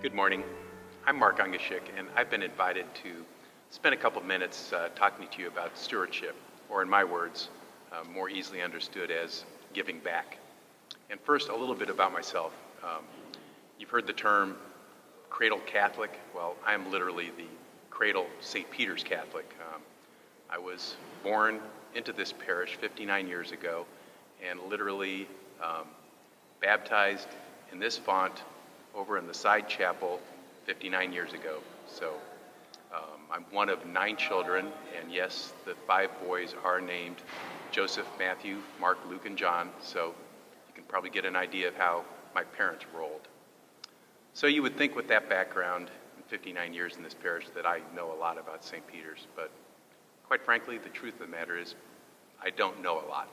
Good morning. I'm Mark Ungashik, and I've been invited to spend a couple minutes talking to you about stewardship, or in my words, more easily understood as giving back. And first, a little bit about myself. You've heard the term cradle Catholic. Well, I'm literally the cradle St. Peter's Catholic. I was born into this parish 59 years ago and literally baptized in this font over in the side chapel 59 years ago. So I'm one of 9 children, and yes, the 5 boys are named Joseph, Matthew, Mark, Luke, and John, so you can probably get an idea of how my parents rolled. So you would think with that background in 59 years in this parish that I know a lot about St. Peter's, but quite frankly, the truth of the matter is I don't know a lot,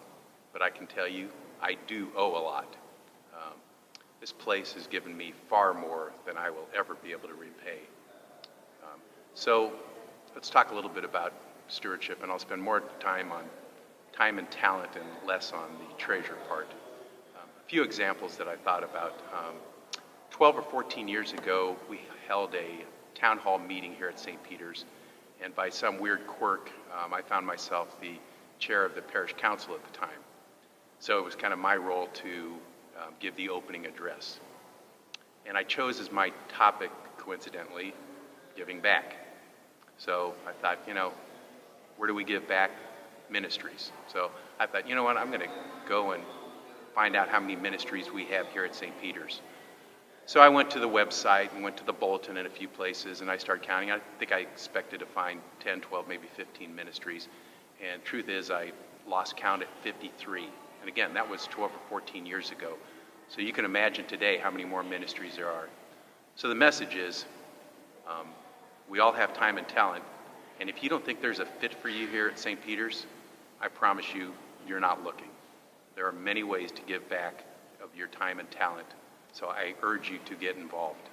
but I can tell you I do owe a lot. This place has given me far more than I will ever be able to repay. So let's talk a little bit about stewardship, and I'll spend more time on time and talent and less on the treasure part. A few examples that I thought about. 12 or 14 years ago, we held a town hall meeting here at St. Peter's, and by some weird quirk, I found myself the chair of the parish council at the time. So it was kind of my role to give the opening address. And I chose as my topic, coincidentally, giving back. So I thought, where do we give back? Ministries. So I thought, you know what, I'm going to go and find out how many ministries we have here at St. Peter's. So I went to the website and went to the bulletin in a few places, and I started counting. I think I expected to find 10, 12, maybe 15 ministries. And truth is, I lost count at 53. And again, that was 12 or 14 years ago. So you can imagine today how many more ministries there are. So the message is, we all have time and talent. And if you don't think there's a fit for you here at St. Peter's, I promise you, you're not looking. There are many ways to give back of your time and talent. So I urge you to get involved.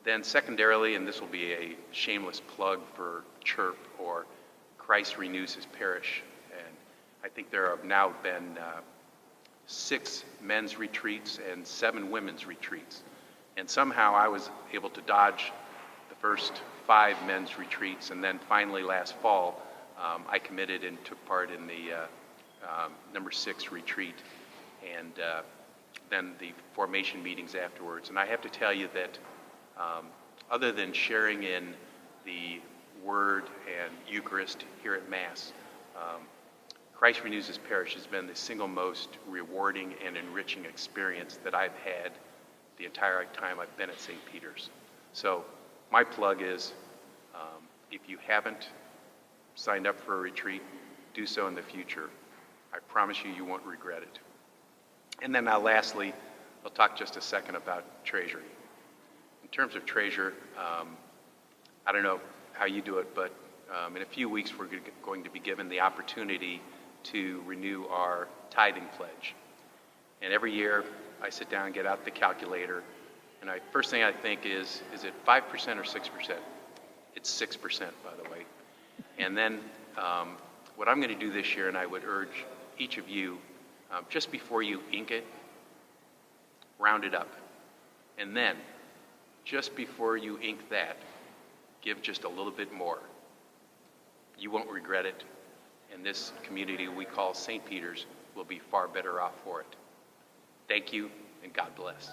Then secondarily, and this will be a shameless plug for CHIRP, or Christ Renews His Parish. And I think there have now been 6 men's retreats and 7 women's retreats. And somehow I was able to dodge the first 5 men's retreats, and then finally last fall, I committed and took part in the number 6 retreat, and then the formation meetings afterwards. And I have to tell you that other than sharing in the Word and Eucharist here at Mass, Christ Renews His Parish has been the single most rewarding and enriching experience that I've had the entire time I've been at St. Peter's. So my plug is, if you haven't signed up for a retreat, do so in the future. I promise you, you won't regret it. And then now lastly, I'll talk just a second about treasury. In terms of treasure, I don't know how you do it, but in a few weeks we're going to be given the opportunity to renew our tithing pledge. And every year I sit down and get out the calculator, and first thing I think is it 5% or 6%? It's 6%, by the way. And then what I'm going to do this year, and I would urge each of you, just before you ink it, round it up. And then, just before you ink that, give just a little bit more. You won't regret it, and this community we call St. Peter's will be far better off for it. Thank you, and God bless.